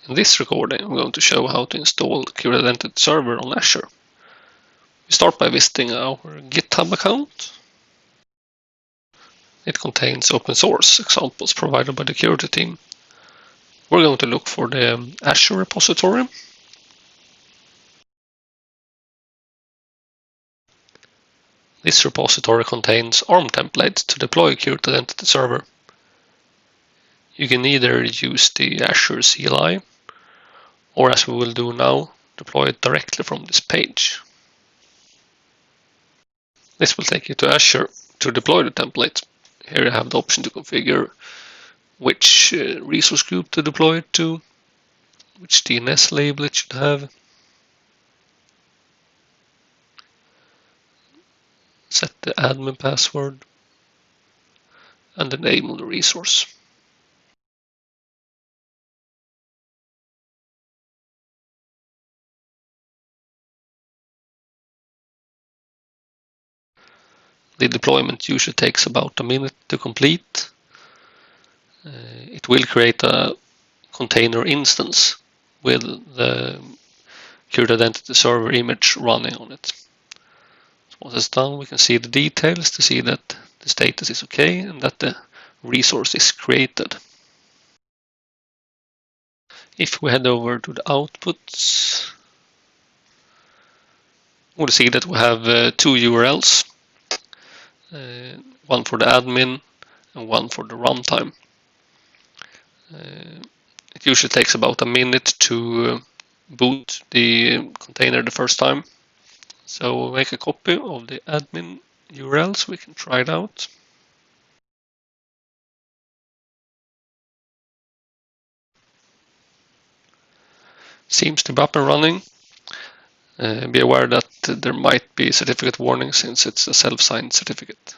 In this recording, I'm going to show how to install the Curity Identity Server on Azure. We start by visiting our GitHub account. It contains open source examples provided by the Curity team. We're going to look for the Azure repository. This repository contains ARM templates to deploy Curity Identity Server. You can either use the Azure CLI, or as we will do now, deploy it directly from this page. This will take you to Azure to deploy the template. Here you have the option to configure which resource group to deploy it to, which DNS label it should have, set the admin password, and the name of the resource. The deployment usually takes about a minute to complete. It will create a container instance with the Curity Identity Server image running on it. So once it's done, we can see the details to see that the status is okay and that the resource is created. If we head over to the outputs, we'll see that we have two URLs, one for the admin and one for the runtime. It usually takes about a minute to boot the container the first time. So we'll make a copy of the admin URL so we can try it out. Seems to be up and running. Be aware that there might be certificate warning since it's a self-signed certificate.